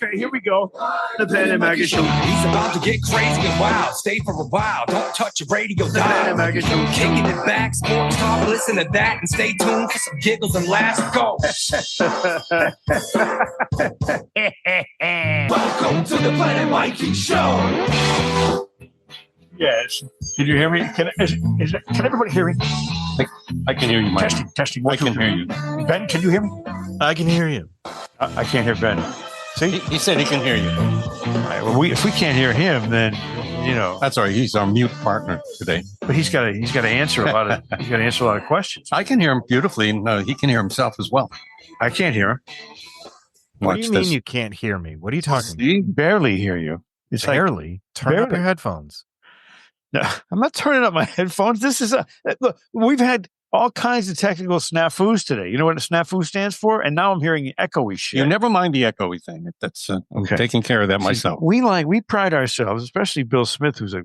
Okay, here we go. The Ben and Maggie Show. He's about to get crazy and wild. Stay for a while. Don't touch your radio The Ben dial. and Maggie Show. Kicking it back, sports talk. Listen to that and stay tuned for some giggles and laughs. Go. Welcome to the Ben and Mikey Show. Yes. Did you hear me? Can everybody hear me? I can hear you, Mike. Testing. I can hear you. Ben, can you hear me? I can hear you. I can't hear Ben. See? He said he can hear you. All right, well, if we can't hear him, then That's all right. He's our mute partner today. But he's got to answer a lot of questions. I can hear him beautifully, and he can hear himself as well. I can't hear him. What do you mean you can't hear me? What are you talking about? See? Barely hear you. It's Barely. Turn up your headphones. No, I'm not turning up my headphones. This is look. We've had all kinds of technical snafus today. You know what a snafu stands for? And now I'm hearing echoey shit. You never mind the echoey thing. That's I'm taking care of that myself. We pride ourselves, especially Bill Smith, who's an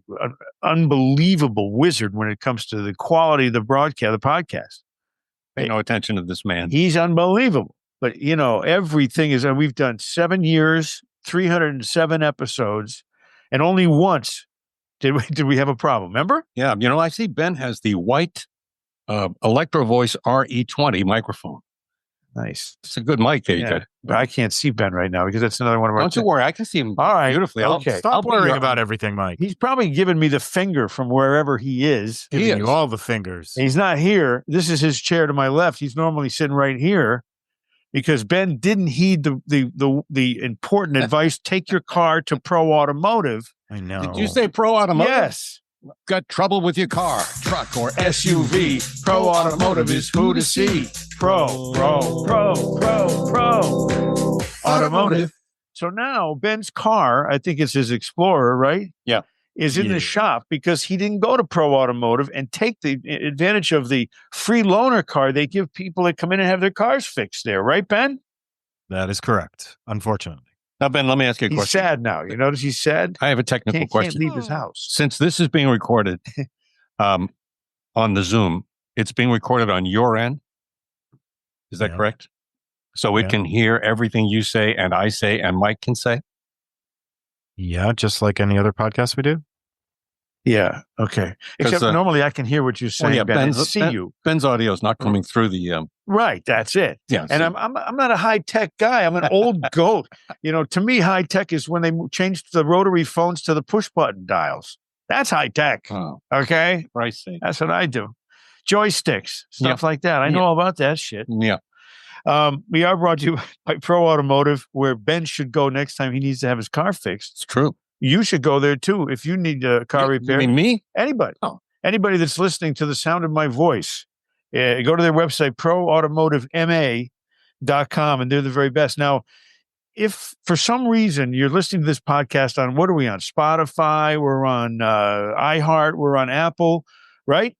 unbelievable wizard when it comes to the quality of the podcast. Pay no attention to this man. He's unbelievable. But everything is. We've done 7 years, 307 episodes, and only once did we have a problem. Remember? Yeah. I see Ben has the white Electro Voice RE20 microphone. Nice. It's a good mic there. Yeah. But I can't see Ben right now because that's another one of our. Don't you worry. I can see him all right, beautifully. Okay. Stop worrying about everything, Mike. He's probably giving me the finger from wherever he is. Giving you all the fingers. He's not here. This is his chair to my left. He's normally sitting right here because Ben didn't heed the important advice. Take your car to Pro Automotive. I know. Did you say Pro Automotive? Yes. Got trouble with your car, truck, or SUV? Pro Automotive is who to see. Pro Automotive. So now Ben's car, I think it's his Explorer, right? Yeah. Is in the shop because he didn't go to Pro Automotive and take the advantage of the free loaner car they give people that come in and have their cars fixed there. Right, Ben? That is correct, unfortunately. Now, Ben, let me ask you a He's question. sad now. You notice he's sad? I have a technical question. Can't leave his house. Since this is being recorded on the Zoom, it's being recorded on your end. Is that correct? So it can hear everything you say and I say and Mike can say? Yeah, just like any other podcast we do. Yeah. Okay. Except normally I can hear what you're saying, Ben, and see you. Ben's audio is not coming through the. Right. That's it. Yeah. And I'm not a high tech guy. I'm an old goat. To me, high tech is when they changed the rotary phones to the push button dials. That's high tech. Oh, okay. Pricey. That's what I do. Joysticks, stuff like that. I know all about that shit. Yeah. We are brought to you by Pro Automotive, where Ben should go next time he needs to have his car fixed. It's true. You should go there too if you need a car repair. You mean me? Anybody. Oh. Anybody that's listening to the sound of my voice. Go to their website, proautomotivema.com, and they're the very best. Now, if for some reason you're listening to this podcast on, what are we on? Spotify, we're on iHeart, we're on Apple, right?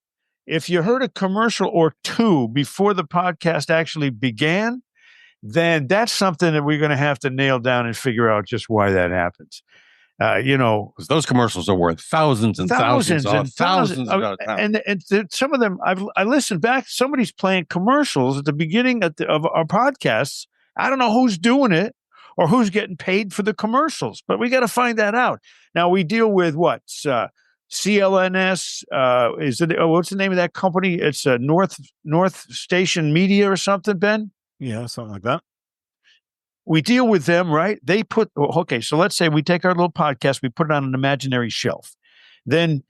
If you heard a commercial or two before the podcast actually began, then that's something that we're going to have to nail down and figure out just why that happens. Because those commercials are worth thousands and thousands of time. And some of them, I listened back. Somebody's playing commercials at the beginning of our podcasts. I don't know who's doing it or who's getting paid for the commercials, but we got to find that out. Now we deal with what CLNS is it? What's the name of that company? It's North Station Media or something, Ben. Yeah, something like that. We deal with them, right? They so let's say we take our little podcast, we put it on an imaginary shelf. Then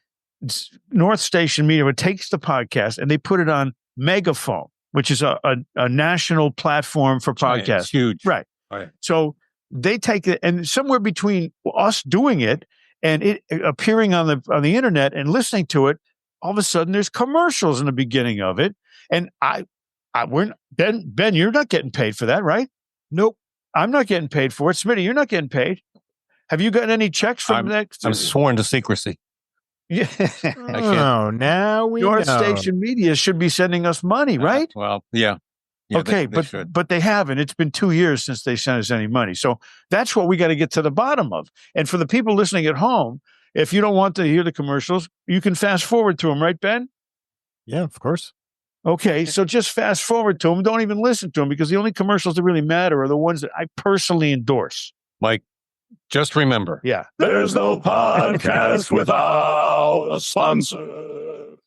North Station Media takes the podcast and they put it on Megaphone, which is a national platform for podcasts. It's huge. Right. So they take it, and somewhere between us doing it and it appearing on the internet and listening to it, all of a sudden there's commercials in the beginning of it. And Ben, you're not getting paid for that, right? Nope. I'm not getting paid for it. Smitty, you're not getting paid. Have you gotten any checks from that? I'm sworn to secrecy. Yeah. Now we North know. Station Media should be sending us money, right? Well, yeah. Okay, but they haven't. It's been 2 years since they sent us any money. So that's what we got to get to the bottom of. And for the people listening at home, if you don't want to hear the commercials, you can fast forward to them, right, Ben? Yeah, of course. Okay, so just fast forward to them. Don't even listen to them because the only commercials that really matter are the ones that I personally endorse. Mike, just remember. Yeah. There's no podcast without a sponsor.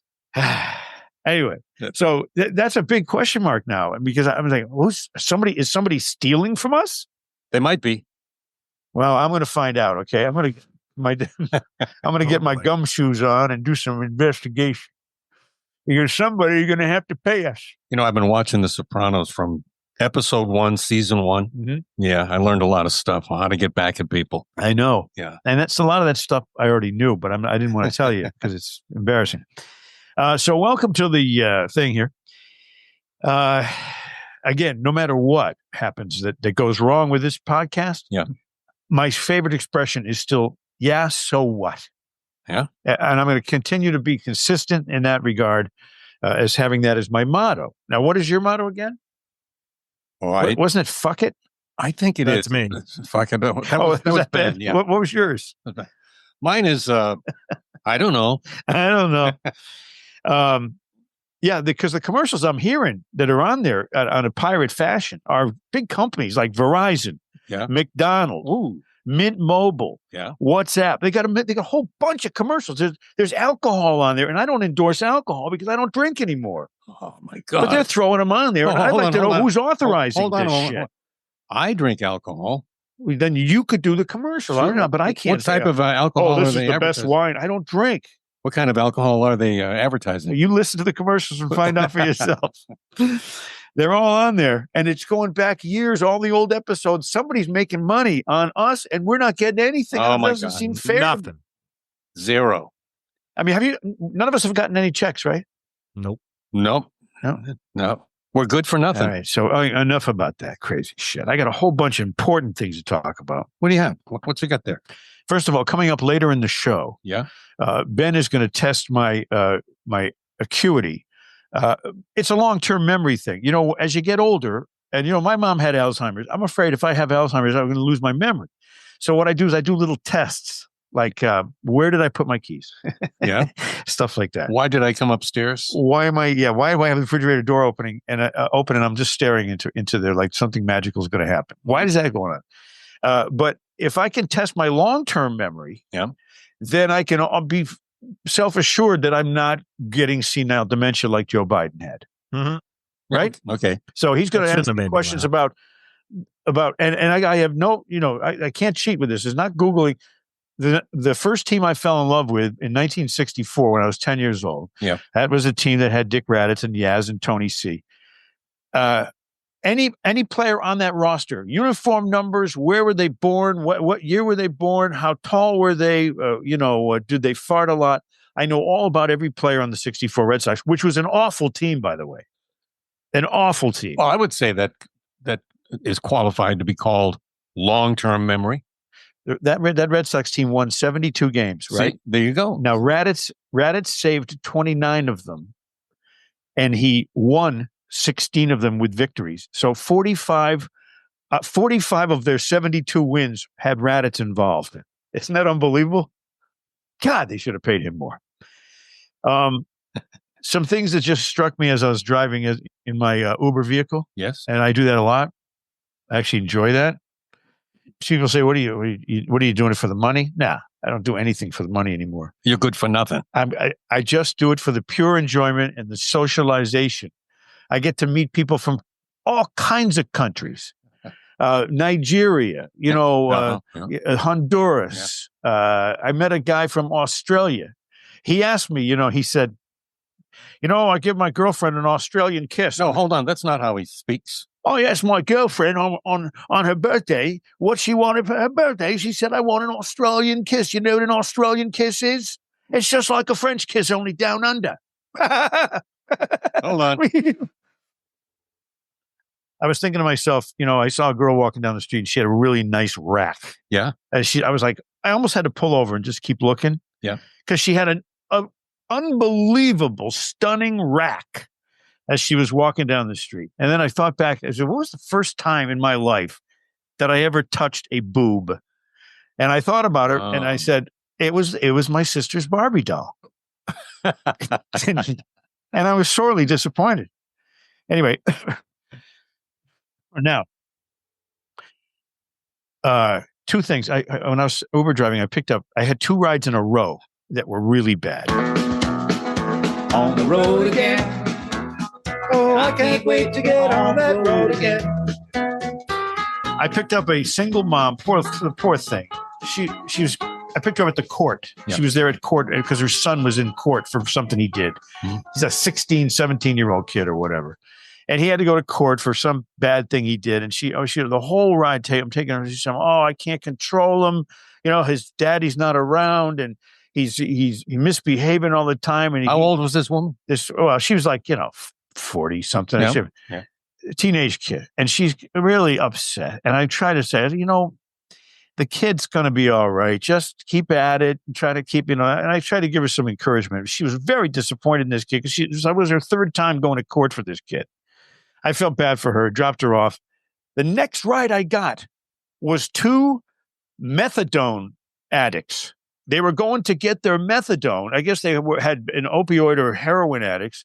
Anyway, so that's a big question mark now because I'm like, is somebody stealing from us? They might be. Well, I'm going to find out. Okay, I'm going to get my gumshoes on and do some investigation. Because somebody's going to have to pay us. You know, I've been watching The Sopranos from episode 1, season 1. Mm-hmm. Yeah, I learned a lot of stuff on how to get back at people. I know. Yeah, and that's a lot of that stuff I already knew, but I didn't want to tell you because it's embarrassing. So welcome to the thing here. Again, no matter what happens that goes wrong with this podcast, my favorite expression is still, yeah, so what? Yeah. And I'm going to continue to be consistent in that regard as having that as my motto. Now, what is your motto again? Wasn't it fuck it? I think That's is. me. Fuck it. That was bad. Yeah. What was yours? Mine is, I don't know. I don't know. Yeah, because the commercials I'm hearing that are on there on a pirate fashion are big companies like Verizon, McDonald's, Mint Mobile, WhatsApp. They got a whole bunch of commercials. There's alcohol on there, and I don't endorse alcohol because I don't drink anymore. Oh my God! But they're throwing them on there, and I'd like to know who's authorizing this shit. I drink alcohol. Well, then you could do the commercial. I don't know, but I can't. What type of alcohol? This is the best wine. I don't drink. What kind of alcohol are they advertising? You listen to the commercials and find out for yourself. They're all on there, and it's going back years, all the old episodes. Somebody's making money on us, and we're not getting anything. Oh, my God. It doesn't seem fair. Nothing. Zero. I mean, none of us have gotten any checks, right? Nope. No. We're good for nothing. All right, so enough about that crazy shit. I got a whole bunch of important things to talk about. What do you have? What's you got there? First of all, coming up later in the show, Ben is going to test my my acuity. It's a long-term memory thing. You know, as you get older, and, you know, my mom had Alzheimer's. I'm afraid if I have Alzheimer's, I'm going to lose my memory. So what I do is I do little tests, like where did I put my keys? Stuff like that. Why did I come upstairs? Why do I have the refrigerator door opening and open and I'm just staring into there like something magical is going to happen? Why is that going on? But if I can test my long-term memory, then I can be self-assured that I'm not getting senile dementia like Joe Biden had. Mm-hmm. Right? Okay. So he's going to ask me questions about and I have no, you know, I can't cheat with this. It's not Googling. The first team I fell in love with in 1964 when I was 10 years old. Yeah. That was a team that had Dick Raditz and Yaz and Tony C. Any player on that roster, uniform numbers, where were they born? What year were they born? How tall were they? Did they fart a lot? I know all about every player on the 64 Red Sox, which was an awful team, by the way. An awful team. Well, I would say that is qualified to be called long-term memory. That Red Sox team won 72 games, right? See, there you go. Now, Raditz saved 29 of them, and he won 16 of them with victories. So 45 of their 72 wins had Raditz involved. Isn't that unbelievable? God, they should have paid him more. Some things that just struck me as I was driving in my Uber vehicle. Yes. And I do that a lot. I actually enjoy that. People say, what are you doing it for the money? Nah, I don't do anything for the money anymore. You're good for nothing. I just do it for the pure enjoyment and the socialization. I get to meet people from all kinds of countries. Nigeria, Honduras. I met a guy from Australia. He asked me, he said, I give my girlfriend an Australian kiss. No, hold on. That's not how he speaks. Oh, yes, my girlfriend on her birthday, what she wanted for her birthday, she said, I want an Australian kiss. You know what an Australian kiss is? It's just like a French kiss, only down under. Hold on. I was thinking to myself, I saw a girl walking down the street and she had a really nice rack. Yeah. I was like, I almost had to pull over and just keep looking. Yeah. Because she had an unbelievable, stunning rack as she was walking down the street. And then I thought back, I said, what was the first time in my life that I ever touched a boob? And I thought about her and I said, it was my sister's Barbie doll. And I was sorely disappointed. Anyway, now, two things. When I was Uber driving, I had 2 rides in a row that were really bad. On the road again. Oh, I can't wait to get on that road again. I picked up a single mom, the poor thing. She was. I picked her up at the court. Yeah. She was there at court because her son was in court for something he did. Mm-hmm. He's a 16, 17-year-old kid or whatever. And he had to go to court for some bad thing he did. And she the whole ride, I'm taking her. She's saying, I can't control him. His daddy's not around and he's misbehaving all the time. And how old was this woman? She was like, 40 something. Yeah. A teenage kid. And she's really upset. And I try to say, the kid's going to be all right. Just keep at it and try to keep, and I try to give her some encouragement. She was very disappointed in this kid because I was her 3rd time going to court for this kid. I felt bad for her, dropped her off. The next ride I got was 2 methadone addicts. They were going to get their methadone. I guess they had an opioid or heroin addicts.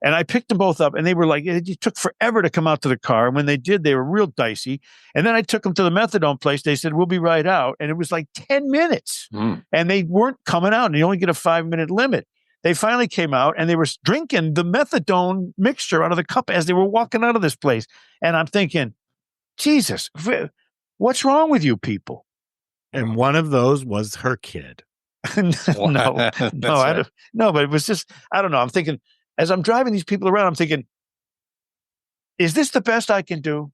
And I picked them both up, and they were like, it took forever to come out to the car. And when they did, they were real dicey. And then I took them to the methadone place. They said, we'll be right out. And it was like 10 minutes. And they weren't coming out. And you only get a 5-minute limit. They finally came out, and they were drinking the methadone mixture out of the cup as they were walking out of this place. And I'm thinking, Jesus, what's wrong with you people? And one of those was her kid. No, but it was just, I don't know. I'm thinking, as I'm driving these people around, I'm thinking, is this the best I can do?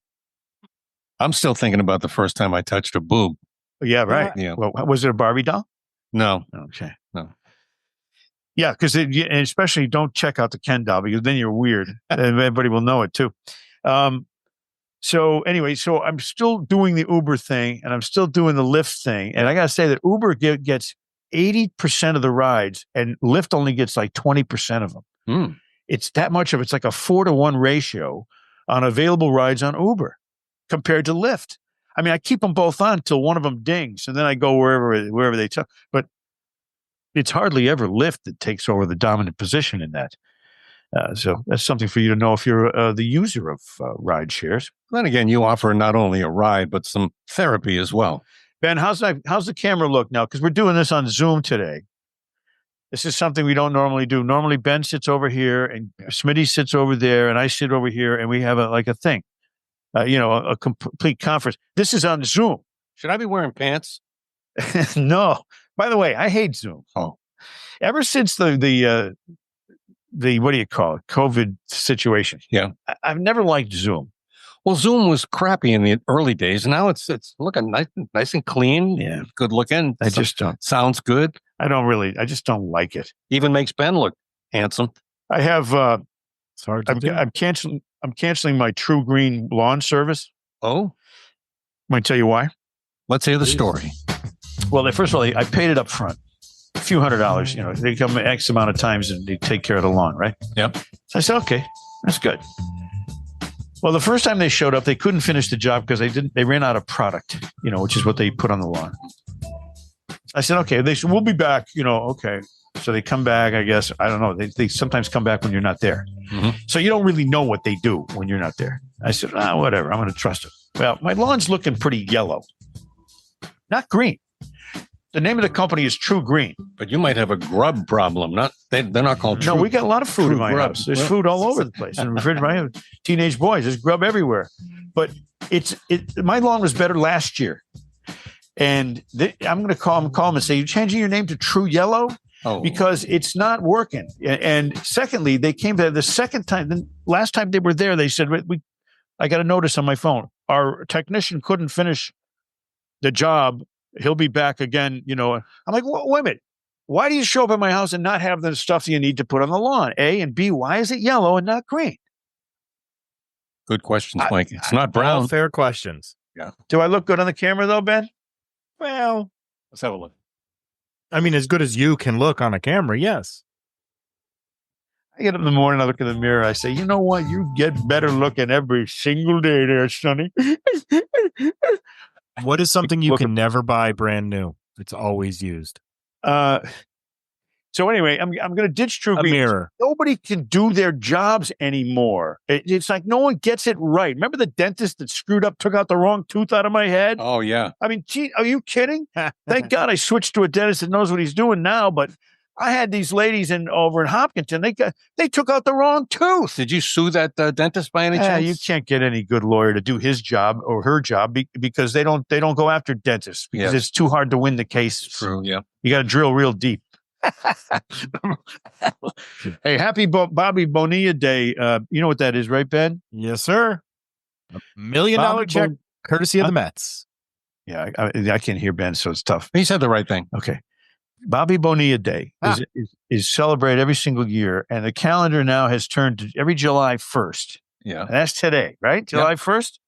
I'm still thinking about the first time I touched a boob. Yeah, right. Yeah. Well, was it a Barbie doll? No. Okay. No. Yeah, because and especially don't check out the Ken doll because then you're weird. And everybody will know it too. So anyway, I'm still doing the Uber thing and I'm still doing the Lyft thing. And I got to say that Uber gets 80% of the rides and Lyft only gets like 20% of them. It's that much of it's like a 4-to-1 ratio on available rides on Uber compared to Lyft. I mean, I keep them both on until one of them dings, and then I go wherever they tell. But it's hardly ever Lyft that takes over the dominant position in that. So that's something for you to know if you're the user of ride shares. Then again, you offer not only a ride but some therapy as well. Ben, how's the camera look now? Because we're doing this on Zoom today. This is something we don't normally do. Normally, Ben sits over here and Smitty sits over there and I sit over here and we have a thing, a complete conference. This is on Zoom. Should I be wearing pants? No. By the way, I hate Zoom. Oh, ever since the what do you call it? COVID situation. Yeah. I've never liked Zoom. Well, Zoom was crappy in the early days. Now it's looking nice and clean. Yeah. Good looking. I just don't. Sounds good. I just don't like it. Even makes Ben look handsome. I have It's hard to do. I'm canceling my True Green lawn service. Oh, Might tell you why. let's hear the story. Well, first of all, I paid it up front. A few $100, they come X amount of times and they take care of the lawn, right? Yep. So I said, okay, that's good. Well, the first time they showed up, they couldn't finish the job because they ran out of product, which is what they put on the lawn. I said, okay. They said, we'll be back, okay. So they come back, I guess. I don't know. They sometimes come back when you're not there. Mm-hmm. So you don't really know what they do when you're not there. I said, whatever. I'm going to trust it. Well, my lawn's looking pretty yellow, not green. The name of the company is True Green. But you might have a grub problem. They're not called True. No, we got a lot of food True in my grub. house. There's food all over the place. In the refrigerator, I have teenage boys. There's grub everywhere. But my lawn was better last year. And I'm going to call them and say, you're changing your name to True Yellow? Oh. Because it's not working. And secondly, they came there the second time. The last time they were there, they said, I got a notice on my phone. Our technician couldn't finish the job. He'll be back again, I'm like, wait a minute. Why do you show up at my house and not have the stuff you need to put on the lawn? A, and B, why is it yellow and not green? Good questions, Mike. It's not brown. All fair questions. Yeah. Do I look good on the camera though, Ben? Well, Let's have a look. I mean, as good as you can look on a camera, yes. I get up in the morning, I look in the mirror, I say, you know what? You get better looking every single day there, Sonny. What is something you can never buy brand new? It's always used. So anyway, I'm going to ditch True A Green. mirror. Nobody can do their jobs anymore. It's like no one gets it right. Remember the dentist that screwed up, took out the wrong tooth out of my head? Oh, yeah. I mean, gee, are you kidding? Thank God I switched to a dentist that knows what he's doing now. But I had these ladies over in Hopkinton. They took out the wrong tooth. Did you sue that dentist by any chance? You can't get any good lawyer to do his job or her job because they don't go after dentists because it's too hard to win the case. True, yeah. You got to drill real deep. Hey, happy Bobby Bonilla Day. You know what that is, right, Ben? Yes, sir. $1 million Bobby check, courtesy of the Mets. Yeah, I can't hear Ben, so it's tough. He said the right thing. Okay. Bobby Bonilla Day is celebrated every single year, and the calendar now has turned to every July 1st. Yeah. And that's today, right? July 1st?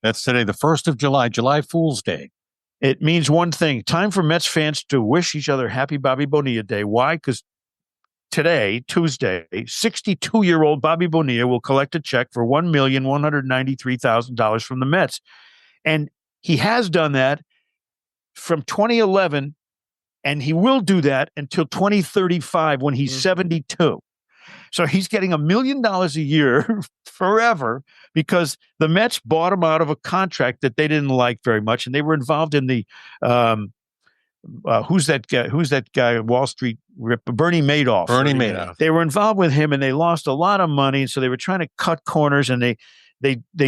That's today, the 1st of July, July Fool's Day. It means one thing. Time for Mets fans to wish each other happy Bobby Bonilla Day. Why? Because today, Tuesday, 62-year-old Bobby Bonilla will collect a check for $1,193,000 from the Mets. And he has done that from 2011, and he will do that until 2035 when he's 72. So he's getting $1 million a year forever because the Mets bought him out of a contract that they didn't like very much, and they were involved in the who's that guy? Wall Street Bernie Madoff. Bernie Madoff. They were involved with him, and they lost a lot of money, and so they were trying to cut corners, and they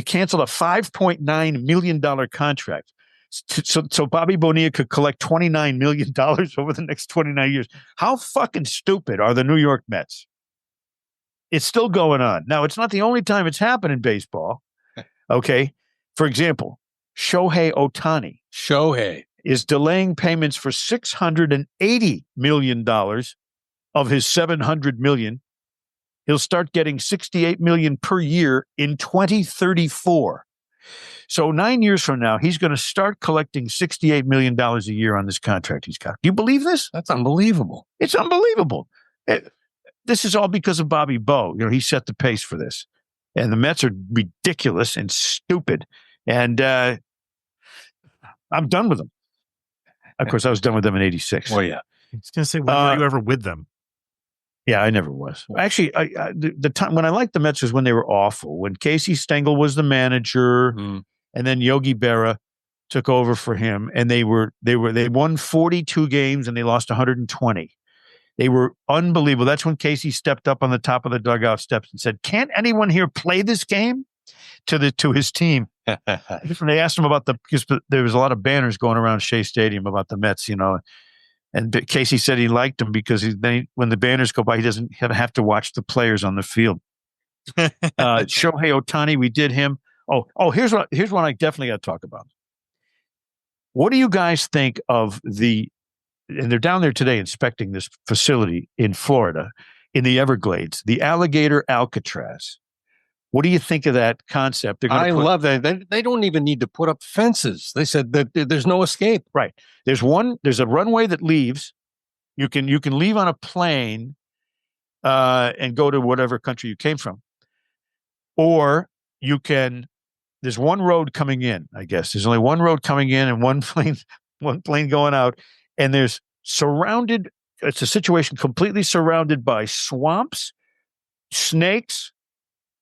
canceled a $5.9 million contract. So Bobby Bonilla could collect $29 million over the next 29 years. How fucking stupid are the New York Mets? It's still going on. Now, it's not the only time it's happened in baseball. Okay. For example, Shohei Ohtani is delaying payments for $680 million of his $700 million. He'll start getting $68 million per year in 2034. So 9 years from now, he's going to start collecting $68 million a year on this contract he's got. Do you believe this? That's unbelievable. It's unbelievable. This is all because of Bobby Bo. You know, he set the pace for this. And the Mets are ridiculous and stupid. And I'm done with them. Of course, I was done with them in 86. Well, yeah. I was going to say, when were you ever with them? Yeah, I never was. Actually, the time when I liked the Mets was when they were awful. When Casey Stengel was the manager, and then Yogi Berra took over for him, and they won 42 games and they lost 120. They were unbelievable. That's when Casey stepped up on the top of the dugout steps and said, "Can't anyone here play this game?" to his team. When they asked him about because there was a lot of banners going around Shea Stadium about the Mets, you know. And Casey said he liked them because when the banners go by, he doesn't have to watch the players on the field. Shohei Ohtani, we did him. Oh, here's one I definitely got to talk about. What do you guys think of and they're down there today inspecting this facility in Florida, in the Everglades, the alligator Alcatraz. What do you think of that concept? I love that. They don't even need to put up fences. They said that there's no escape. Right. There's a runway that leaves. You can leave on a plane and go to whatever country you came from. Or there's one road coming in, I guess. There's only one road coming in and one plane going out. And it's a situation completely surrounded by swamps, snakes,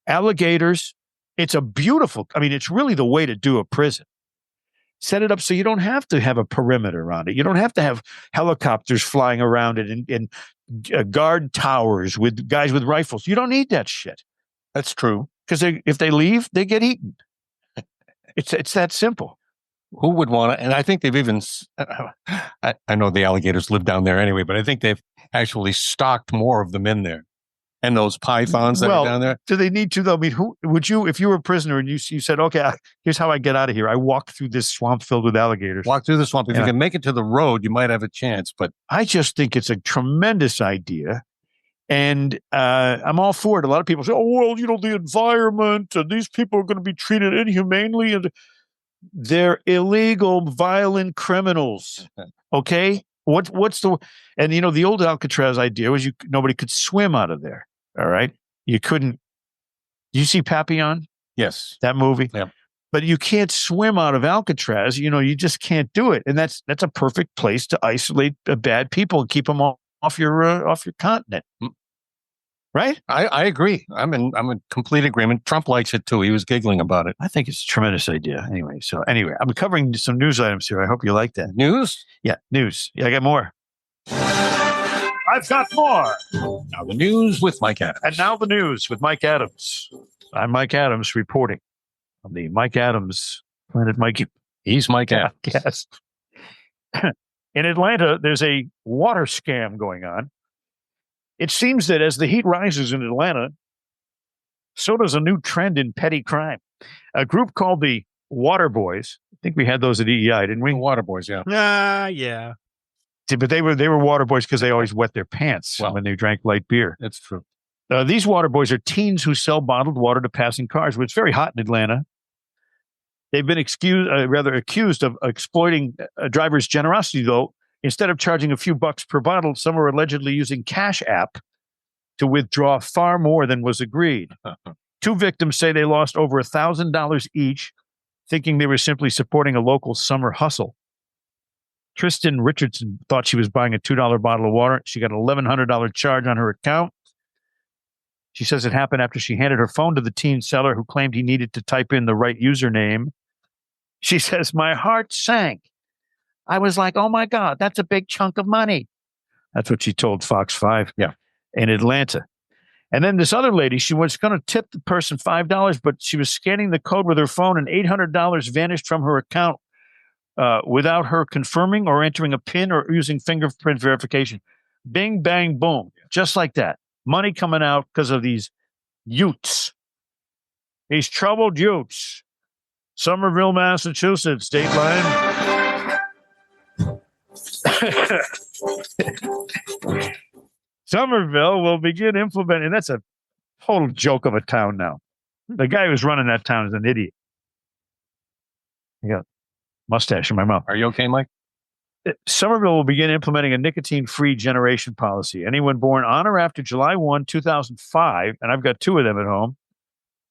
alligators. It's it's really the way to do a prison. Set it up so you don't have to have a perimeter around it. You don't have to have helicopters flying around it and guard towers with guys with rifles. You don't need that shit. That's true. Because if they leave, they get eaten. It's that simple. Who would want to? And I think they've even, I know the alligators live down there anyway, but I think they've actually stocked more of them in there. And those pythons that are down there. Do they need to, though? I mean, who would you, if you were a prisoner and you said, okay, here's how I get out of here. I walk through this swamp filled with alligators. Walk through the swamp. If you can make it to the road, you might have a chance. But I just think it's a tremendous idea. And I'm all for it. A lot of people say, oh, well, the environment, and these people are going to be treated inhumanely. And they're illegal, violent criminals. Okay? And the old Alcatraz idea was nobody could swim out of there. All right. You couldn't. Do you see Papillon? Yes. That movie? Yeah. But you can't swim out of Alcatraz. You just can't do it. And that's a perfect place to isolate bad people and keep them all off your continent. Right? I agree. I'm in complete agreement. Trump likes it too. He was giggling about it. I think it's a tremendous idea. Anyway, I'm covering some news items here. I hope you like that. News? Yeah, news. Yeah, I got more. I've got more. Now the news with Mike Adams. And now the news with Mike Adams. I'm Mike Adams reporting on the Mike Adams Planet Mikey. He's Mike Adams. Yes. In Atlanta, there's a water scam going on. It seems that as the heat rises in Atlanta, so does a new trend in petty crime. A group called the Water Boys. I think we had those at EEI, didn't we? The Water Boys, yeah. Yeah. But they were water boys because they always wet their pants when they drank light beer. That's true. These water boys are teens who sell bottled water to passing cars. Well, it's very hot in Atlanta. They've been accused of exploiting a driver's generosity, though. Instead of charging a few bucks per bottle, some are allegedly using Cash App to withdraw far more than was agreed. Two victims say they lost over $1,000 each, thinking they were simply supporting a local summer hustle. Tristan Richardson thought she was buying a $2 bottle of water. She got an $1,100 charge on her account. She says it happened after she handed her phone to the teen seller who claimed he needed to type in the right username. She says, "My heart sank. I was like, oh my God, that's a big chunk of money." That's what she told Fox 5 in Atlanta. And then this other lady, she was going to tip the person $5, but she was scanning the code with her phone and $800 vanished from her account without her confirming or entering a PIN or using fingerprint verification. Bing, bang, boom. Just like that. Money coming out because of these Utes. These troubled Utes. Somerville, Massachusetts, state line. Somerville will begin implementing. That's a total joke of a town now. The guy who's running that town is an idiot. I got mustache in my mouth. Are you okay, Mike? Somerville will begin implementing a nicotine-free generation policy. Anyone born on or after July 1, 2005, and I've got two of them at home.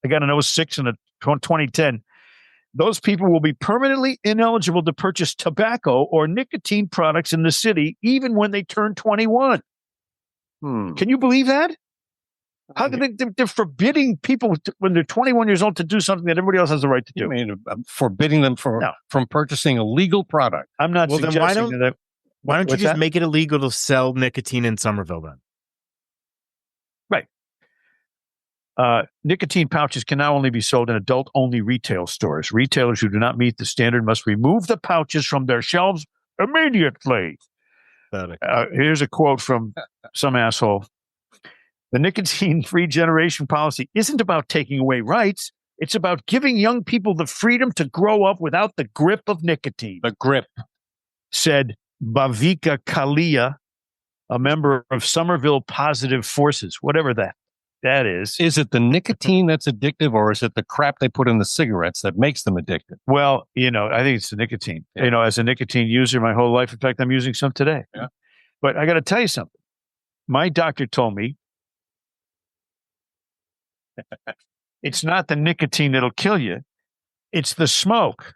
I got an 06 and a 2010. Those people will be permanently ineligible to purchase tobacco or nicotine products in the city, even when they turn 21. Can you believe that? How they're forbidding people when they're 21 years old to do something that everybody else has the right to do? You mean forbidding them from purchasing a legal product? I'm not suggesting that. Why don't you just make it illegal to sell nicotine in Somerville then? Right. Nicotine pouches can now only be sold in adult-only retail stores. Retailers who do not meet the standard must remove the pouches from their shelves immediately. Here's a quote from some asshole. The nicotine-free generation policy isn't about taking away rights. It's about giving young people the freedom to grow up without the grip of nicotine. The grip, said Bhavika Kalia, a member of Somerville Positive Forces, whatever that is. Is it the nicotine that's addictive, or is it the crap they put in the cigarettes that makes them addictive? Well, I think it's the nicotine. Yeah. As a nicotine user my whole life, in fact, I'm using some today. Yeah. But I got to tell you something. My doctor told me it's not the nicotine that'll kill you. It's the smoke.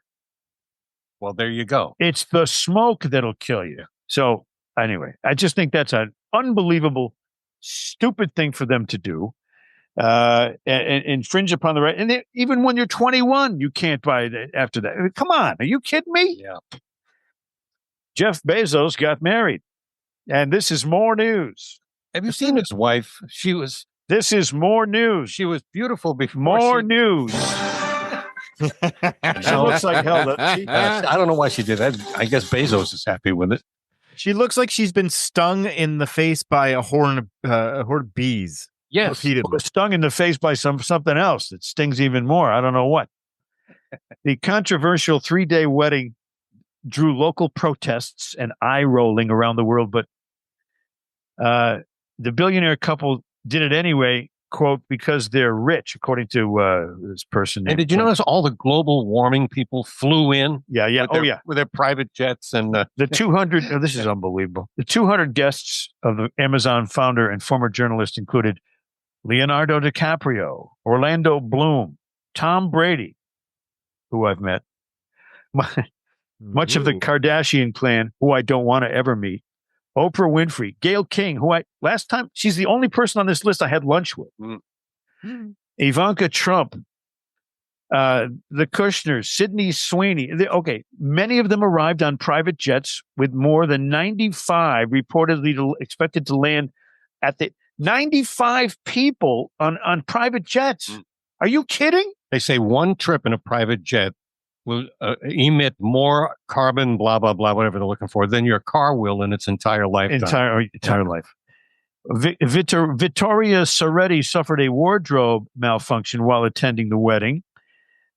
Well, there you go. It's the smoke that'll kill you. So anyway, I just think that's an unbelievable, stupid thing for them to do. And infringe upon the right. And even when you're 21, you can't buy it after that. I mean, come on. Are you kidding me? Yeah. Jeff Bezos got married. And this is more news. Have you seen his wife? This is more news. She was beautiful before. More news. She looks like hell. I don't know why she did that. I guess Bezos is happy with it. She looks like she's been stung in the face by a horde of bees. Yes. Well, stung in the face by something else that stings even more. I don't know what. The controversial 3-day wedding drew local protests and eye rolling around the world, but the billionaire couple did it anyway, quote, because they're rich, according to this person. And did you notice all the global warming people flew in? Yeah. With their private jets and the 200. This is unbelievable. The 200 guests of the Amazon founder and former journalist included Leonardo DiCaprio, Orlando Bloom, Tom Brady, who I've met, much of the Kardashian clan, who I don't want to ever meet, Oprah Winfrey, Gayle King, who last time, she's the only person on this list I had lunch with. Ivanka Trump, the Kushners, Sydney Sweeney. Many of them arrived on private jets, with more than 95 reportedly expected to land at the 95 people on private jets. Are you kidding? They say one trip in a private jet will emit more carbon, blah, blah, blah, whatever they're looking for, than your car will in its entire lifetime. Entire life. Vittoria Soretti suffered a wardrobe malfunction while attending the wedding.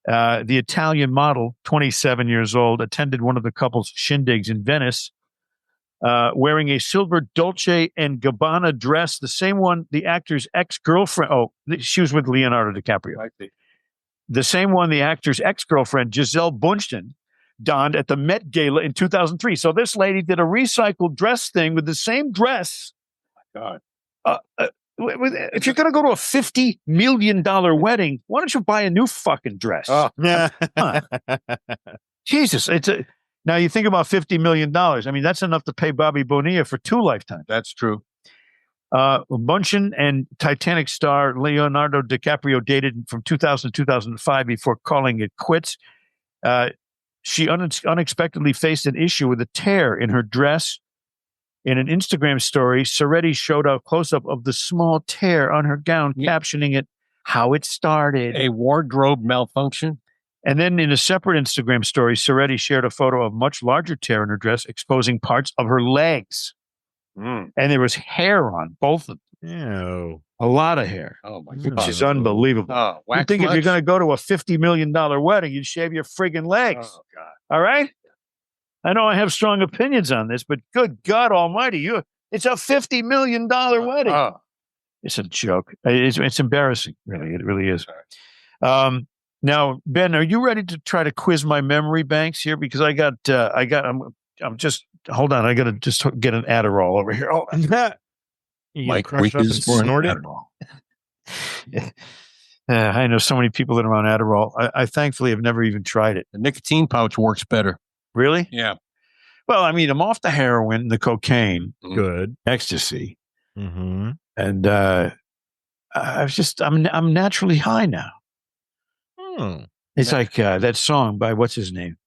The Italian model, 27 years old, attended one of the couple's shindigs in Venice, wearing a silver Dolce & Gabbana dress, the same one the actor's ex-girlfriend, she was with Leonardo DiCaprio. The same one the actor's ex-girlfriend, Gisele Bündchen, donned at the Met Gala in 2003. So this lady did a recycled dress thing with the same dress. Oh my God. If you're going to go to a $50 million wedding, why don't you buy a new fucking dress? Oh. Yeah. Jesus. Now you think about $50 million. I mean, that's enough to pay Bobby Bonilla for 2 lifetimes. That's true. Bündchen and Titanic star Leonardo DiCaprio dated from 2000 to 2005 before calling it quits. She unexpectedly faced an issue with a tear in her dress. In an Instagram story, Soretti showed a close-up of the small tear on her gown, captioning it, "How it started." A wardrobe malfunction? And then in a separate Instagram story, Soretti shared a photo of much larger tear in her dress, exposing parts of her legs. And there was hair on both of them. Ew. A lot of hair. Oh, my Which God. is unbelievable. Oh, You think if you're going to go to a $50 million wedding, you'd shave your friggin' legs. Oh, God. All right? I know I have strong opinions on this, but good God almighty, it's a $50 million wedding. It's a joke. It's embarrassing, really. It really is. Now, Ben, are you ready to try to quiz my memory banks here? Because I'm just, hold on. I got to just get an Adderall over here. Oh, Mike, crush it up and snort it? I know so many people that are on Adderall. I thankfully have never even tried it. The nicotine pouch works better. Really? Yeah. Well, I mean, I'm off the heroin, the cocaine, Good. ecstasy, Mm-hmm. and I'm naturally high now. It's like that song by what's his name?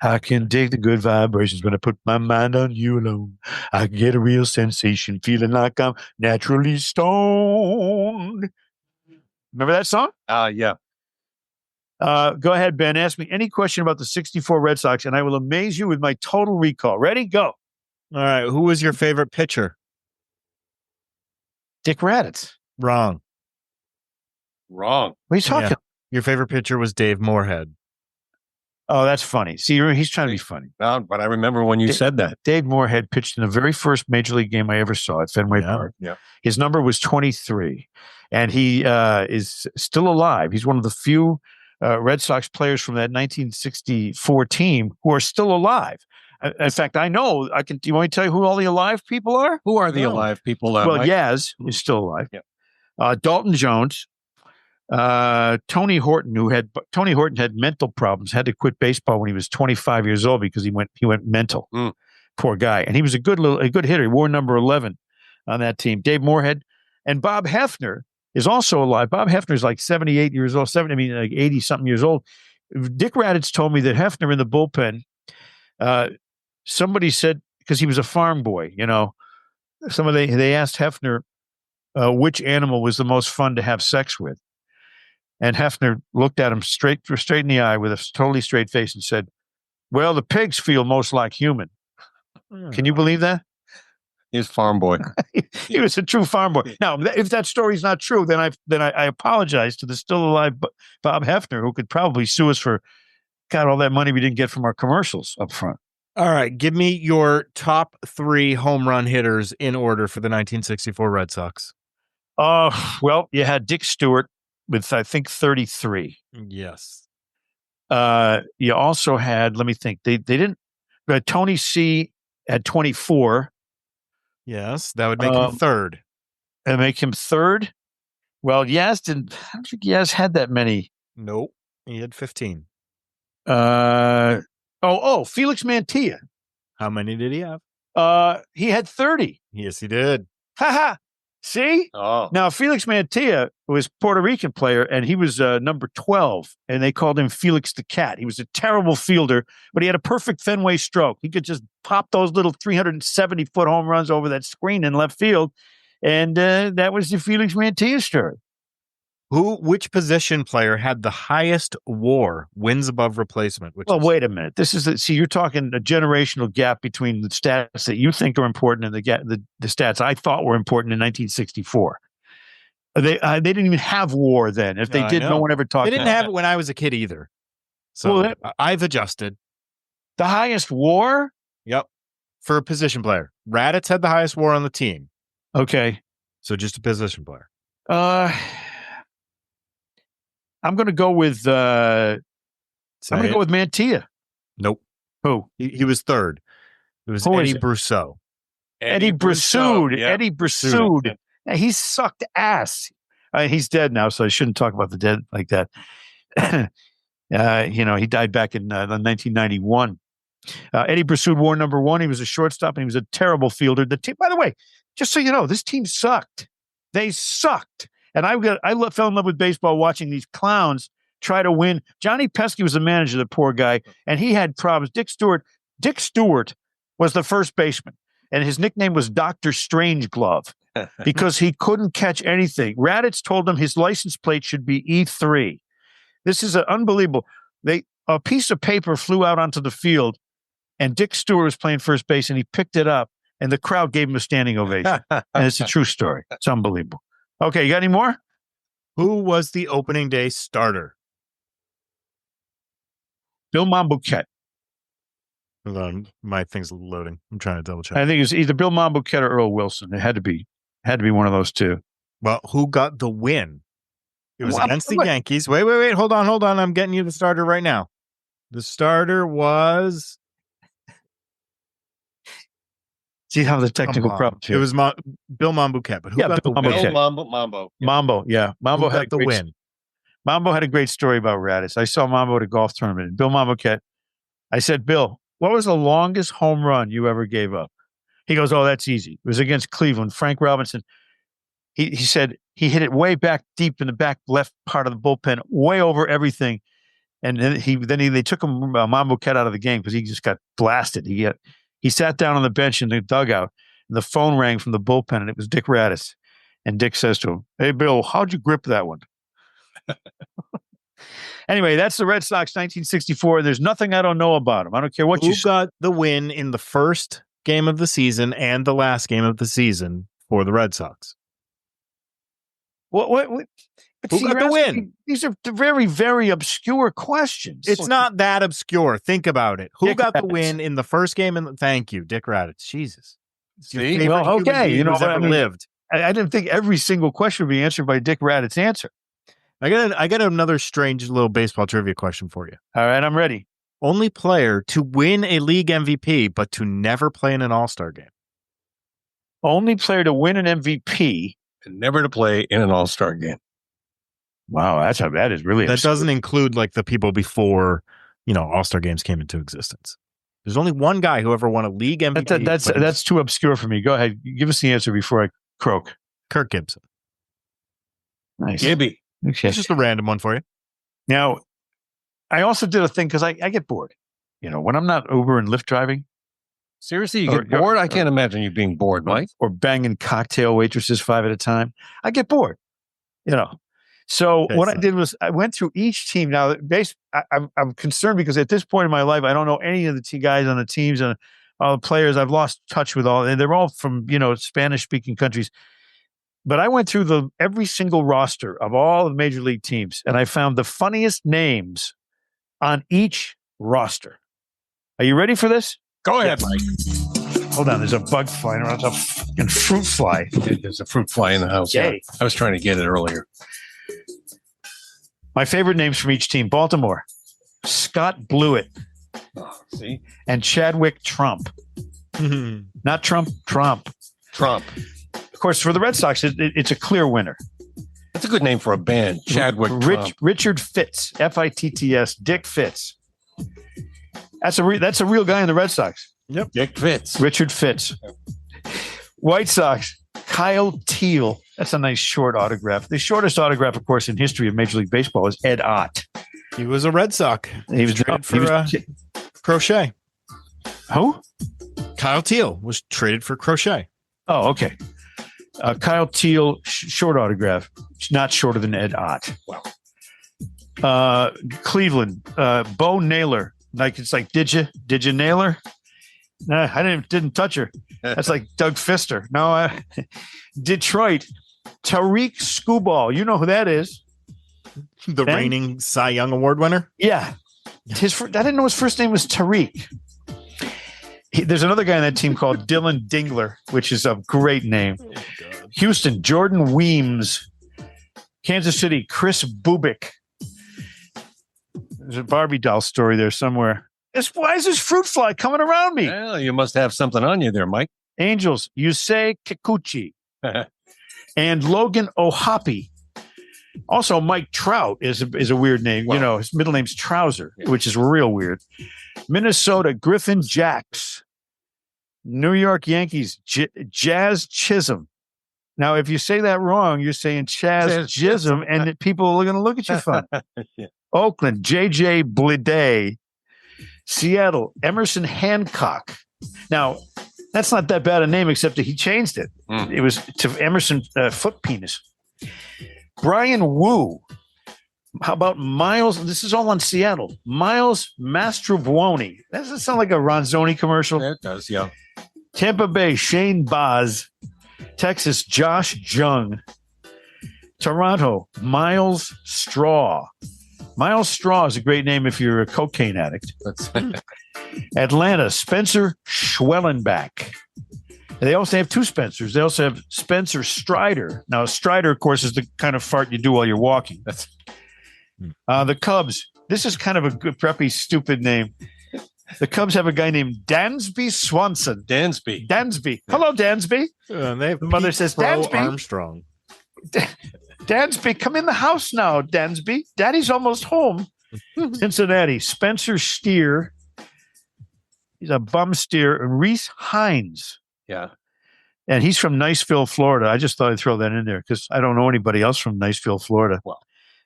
I can take the good vibrations when I put my mind on you alone. I get a real sensation, feeling like I'm naturally stoned. Remember that song? Yeah. Go ahead, Ben. Ask me any question about the 64 Red Sox, and I will amaze you with my total recall. Ready? Go. All right. Who was your favorite pitcher? Dick Raditz. Wrong. Wrong. What are you talking about? Your favorite pitcher was Dave Moorhead. Oh, that's funny. See, he's trying to be funny. No, but I remember when you said that. Dave Moorhead pitched in the very first major league game I ever saw at Fenway Park. Yeah. His number was 23, and he is still alive. He's one of the few Red Sox players from that 1964 team who are still alive. In fact, I know. Do you want me to tell you who all the alive people are? Who are the alive people? Well, Mike? Yaz is still alive. Yeah. Dalton Jones, Tony Horton, Tony Horton had mental problems, had to quit baseball when he was 25 years old because he went mental. Poor guy. And he was a good hitter. He wore number 11 on that team. Dave Moorhead and Bob Hefner is also alive. Bob Hefner is like 78 years old, like 80 something years old. Dick Raditz told me that Hefner in the bullpen, somebody said, because he was a farm boy, they asked Hefner which animal was the most fun to have sex with. And Hefner looked at him straight in the eye with a totally straight face and said, "Well, the pigs feel most like human." Can you believe that? He's farm boy. He was a true farm boy. Now, if that story's not true, then I apologize to the still alive Bob Hefner, who could probably sue us for all that money we didn't get from our commercials up front. All right. Give me your top 3 home run hitters in order for the 1964 Red Sox. Well, you had Dick Stewart with, I think, 33. Yes. You also had, let me think, they didn't, Tony C had 24. Yes, that would make him third. And make him third? Well, Yaz didn't, I don't think Yaz had that many. Nope. He had 15. Felix Mantilla. How many did he have? He had 30. Yes, he did. Ha. See? Oh. Now, Felix Mantilla was a Puerto Rican player, and he was number 12, and they called him Felix the Cat. He was a terrible fielder, but he had a perfect Fenway stroke. He could just pop those little 370-foot home runs over that screen in left field, and that was the Felix Mantilla story. Which position player had the highest WAR, wins above replacement? Wait a minute. You're talking a generational gap between the stats that you think are important and the stats I thought were important in 1964. They didn't even have WAR then. If they did, no one ever talked. They didn't have it when I was a kid either. So I've adjusted. The highest WAR? Yep. For a position player. Raditz had the highest WAR on the team. Okay. So just a position player. I'm going to go with Mantilla. Nope. Who? He was third. It was Eddie Brousseau. Eddie Brousseau. Yeah. Eddie Brousseau. He sucked ass. He's dead now, so I shouldn't talk about the dead like that. He died back in 1991. Eddie Brousseau wore number 1. He was a shortstop, and he was a terrible fielder. The team, by the way, just so you know, this team sucked. They sucked. And I fell in love with baseball watching these clowns try to win. Johnny Pesky was the manager, the poor guy, and he had problems. Dick Stewart was the first baseman, and his nickname was Dr. Strangeglove because he couldn't catch anything. Raditz told him his license plate should be E3. This is unbelievable. A piece of paper flew out onto the field, and Dick Stewart was playing first base, and he picked it up, and the crowd gave him a standing ovation. And it's a true story. It's unbelievable. Okay, you got any more? Who was the opening day starter? Bill Monbouquet. Hold on, my thing's loading. I'm trying to double check. I think it was either Bill Monbouquet or Earl Wilson. It had to be one of those two. Well, who got the win? It was against the Yankees. Wait. Hold on. I'm getting you the starter right now. The starter was... See how the technical problems here. It was Bill Monbouquet, but who got Bill the win? Mambo. Mambo, yeah. Mambo had the win. Mambo had a great story about Raditz. I saw Mambo at a golf tournament. And Bill Monbouquet, I said, Bill, what was the longest home run you ever gave up? He goes, oh, that's easy. It was against Cleveland. Frank Robinson, he said he hit it way back deep in the back left part of the bullpen, way over everything. And then they took Monbouquet out of the game because he just got blasted. He sat down on the bench in the dugout, and the phone rang from the bullpen, and it was Dick Raditz. And Dick says to him, hey, Bill, how'd you grip that one? Anyway, that's the Red Sox 1964. There's nothing I don't know about them. I don't care what Who got the win in the first game of the season and the last game of the season for the Red Sox? What? Who got the win? These are very, very obscure questions. It's not that obscure. Think about it. Who Dick got the Raditz. win in the first game? Thank you, Dick Raditz. Jesus. See? Well, okay. You know what I mean? Lived. I didn't think every single question would be answered by Dick Raditz's answer. I got another strange little baseball trivia question for you. All right, I'm ready. Only player to win a league MVP, but to never play in an All-Star game. Only player to win an MVP. And never to play in an all-star game. Wow, that is really That obscure. doesn't include like the people before, All-Star games came into existence. There's only one guy who ever won a league MVP. That's too obscure for me. Go ahead. Give us the answer before I croak. Kirk Gibson. Nice. Gibby. Okay. It's just a random one for you. Now, I also did a thing because I get bored. When I'm not Uber and Lyft driving. Seriously, you get bored? I can't imagine you being bored, Mike. Or banging cocktail waitresses 5 at a time. I get bored. So what I did was I went through each team. Now, I'm concerned because at this point in my life, I don't know any of the guys on the teams and all the players. I've lost touch with all, and they're all from Spanish-speaking countries. But I went through every single roster of all the major league teams, and I found the funniest names on each roster. Are you ready for this? Go ahead, Mike. Hold on, there's a bug flying around. It's a fucking fruit fly. There's a fruit fly in the house. Yay. Yeah. I was trying to get it earlier. My favorite names from each team: Baltimore, Scott Blewett, See? and Chadwick Trump. Not Trump, Trump. Of course, for the Red Sox, it's a clear winner. That's a good name for a band. Chadwick Trump. Richard Fitz, Fitts, Dick Fitz. That's a real guy in the Red Sox. Dick Fitz. Richard Fitz. White Sox, Kyle Teal. That's a nice short autograph. The shortest autograph, of course, in history of Major League Baseball is Ed Ott. He was a Red Sox. He was traded for Crochet. Who? Kyle Teal was traded for Crochet. Oh, okay. Kyle Teal, short autograph. It's not shorter than Ed Ott. Wow. Cleveland, Bo Naylor. It's like, did you nail her? Nah, I didn't touch her. That's like Doug Fister. No, Detroit, Tariq Skubal. You know who that is? The reigning Cy Young Award winner? Yeah. I didn't know his first name was Tariq. There's another guy on that team called Dylan Dingler, which is a great name. Oh, Houston, Jordan Weems. Kansas City, Chris Bubik. There's a Barbie doll story there somewhere. Why is this fruit fly coming around me? Well, you must have something on you there, Mike. Angels, Yusei Kikuchi. And Logan Ohapi. Also, Mike Trout is a weird name. Well, you know, his middle name's Trouser, which is real weird. Minnesota, Griffin Jacks. New York Yankees, Jazz Chisholm. Now, if you say that wrong, you're saying Chaz Chisholm, and people are going to look at you funny. Yeah. Oakland, J.J. Bleday. Seattle, Emerson Hancock. Now, that's not that bad a name, except that he changed it. It was to Emerson Foot Penis. Brian Wu. How about Miles? This is all on Seattle. Miles Mastrobuoni. That doesn't sound like a Ronzoni commercial. It does, yeah. Tampa Bay, Shane Baz. Texas, Josh Jung. Toronto, Miles Straw. Miles Straw is a great name if you're a cocaine addict. Atlanta, Spencer Schwellenbach. And they also have two Spencers. They also have Spencer Strider. Now, Strider, of course, is the kind of fart you do while you're walking. The Cubs. This is kind of a good, preppy, stupid name. The Cubs have a guy named Dansby Swanson. Dansby. Hello, Dansby. They have Mother says, Dansby. Armstrong. Dansby, come in the house now, Dansby. Daddy's almost home. Cincinnati, Spencer Steer. He's a bum steer. Reese Hines. Yeah. And he's from Niceville, Florida. I just thought I'd throw that in there because I don't know anybody else from Niceville, Florida. Well.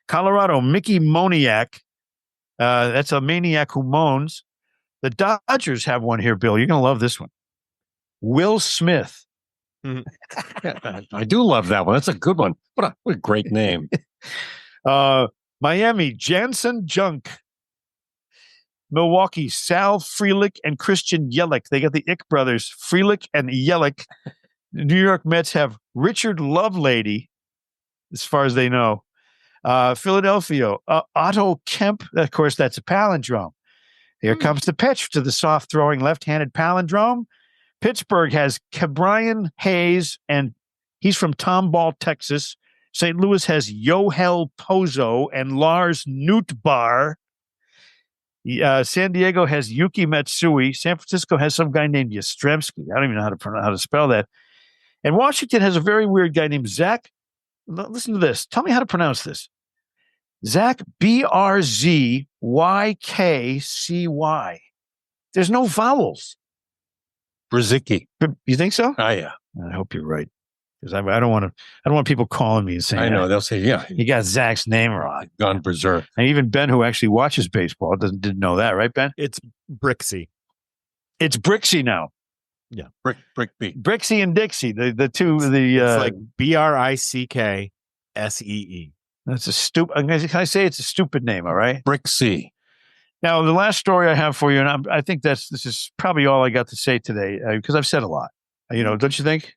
Colorado, Mickey Moniak. That's a maniac who moans. The Dodgers have one here, Bill. You're going to love this one. Will Smith. I do love that one. That's a good one. What a great name. Miami, Jansen Junk. Milwaukee, Sal Frelick and Christian Yelich. They got the Ick brothers, Frelick and Yelich. The New York Mets have Richard Lovelady, as far as they know. Philadelphia, Otto Kemp. Of course, that's a palindrome. Here comes the pitch to the soft-throwing left-handed palindrome. Pittsburgh has Ke'Bryan Hayes, and he's from Tomball, Texas. St. Louis has Yohel Pozo and Lars Nootbaar. San Diego has Yuki Matsui. San Francisco has some guy named Yastrzemski. I don't even know how to spell that. And Washington has a very weird guy named Zach. Listen to this. Tell me how to pronounce this. Zach, Brzykcy. There's no vowels. Brzykcy. You think so? Oh, yeah. I hope you're right. Because I don't want people calling me and saying, I know. They'll say, yeah. You got Zach's name wrong. Gone berserk. And even Ben, who actually watches baseball, didn't know that, right, Ben? It's Brixie. It's Brixie now. Yeah. Brickby. Brixie and Dixie, the two, it's like Brickssee. That's a stupid. Can I say it's a stupid name? All right. Brixie. Now, the last story I have for you, and I think this is probably all I got to say today because I've said a lot. Don't you think?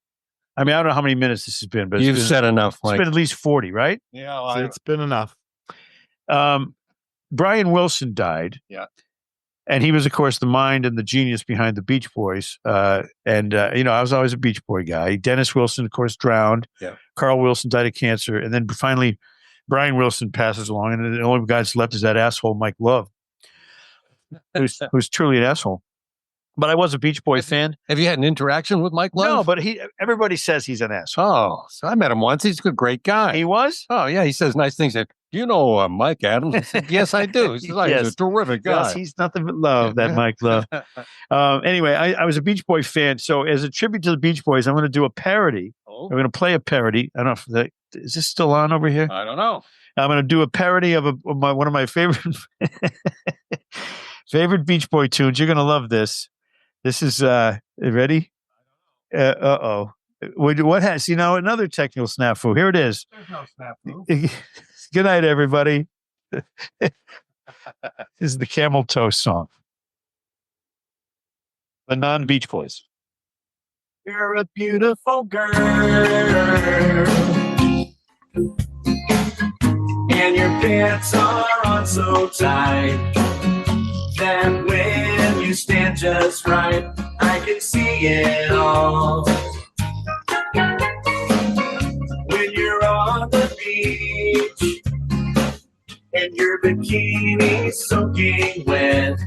I mean, I don't know how many minutes this has been, but you've said enough. It's been at least 40, right? Yeah, it's been enough. Brian Wilson died. Yeah. And he was, of course, the mind and the genius behind the Beach Boys. I was always a Beach Boy guy. Dennis Wilson, of course, drowned. Yeah. Carl Wilson died of cancer. And then finally, Brian Wilson passes along. And the only guy that's left is that asshole, Mike Love, who's truly an asshole. But I was a Beach Boy fan. Have you had an interaction with Mike Love? No, but everybody says he's an asshole. Oh, so I met him once. He's a great guy. He was? Oh, yeah. He says nice things. You know Mike Adams? I said, yes, I do. He says, he's Yes. a terrific guy. Yes, he's nothing but love, that Mike Love. Anyway, I was a Beach Boy fan. So as a tribute to the Beach Boys, I'm going to do a parody. Oh. I'm going to play a parody. I don't know if is this still on over here? I don't know. I'm going to do a parody of one of my favorite favorite Beach Boy tunes. You're going to love this. This is ready? What has another technical snafu? Here it is. There's no snafu. Good night, everybody. This is the Camel Toe song. The non-Beach Boys. You're a beautiful girl, and your pants are on so tight that when you stand just right, I can see it all. When you're on the beach and your bikini's soaking wet,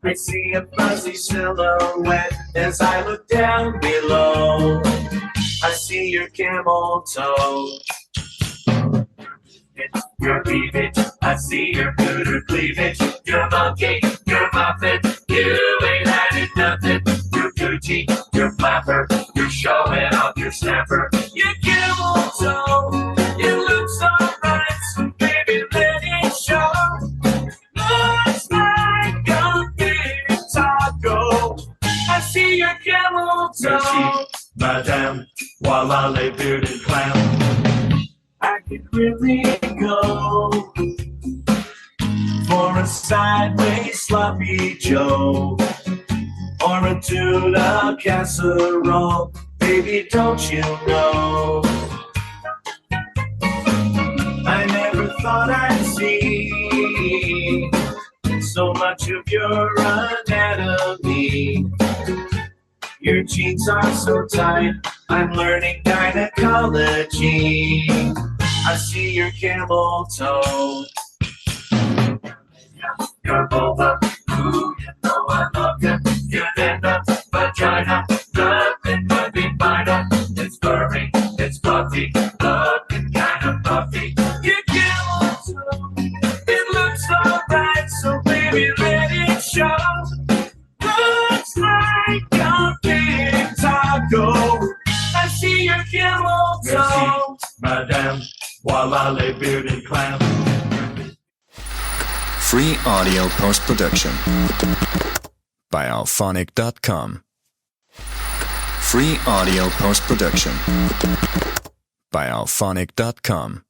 I see a fuzzy silhouette as I look down below. I see your camel toe. Your cleavage, I see your booter cleavage. Your monkey, your muffin, you ain't had it nothing. Your Gucci, your flapper, you're showing off your snapper. Your camel toe, it looks alright, so baby let it show. Looks like a big taco. I see your camel toe. Merci, madame, wallale, bearded clown. I could really go for a sideways sloppy Joe or a tuna casserole. Baby, don't you know? I never thought I'd see so much of your anatomy. Your jeans are so tight, I'm learning gynecology. I see your camel toe. Your vulva, ooh, you know I love you. Your venda, vagina, nothing but be finer. It's furry, it's fluffy, looking kind of puffy. Your camel toe, it looks alright, so baby let it show. Looks like a big taco. I see your camel toe. Merci, madame, wallale, bearded clown. Free audio post-production by alphonic.com. Free audio post-production by alphonic.com.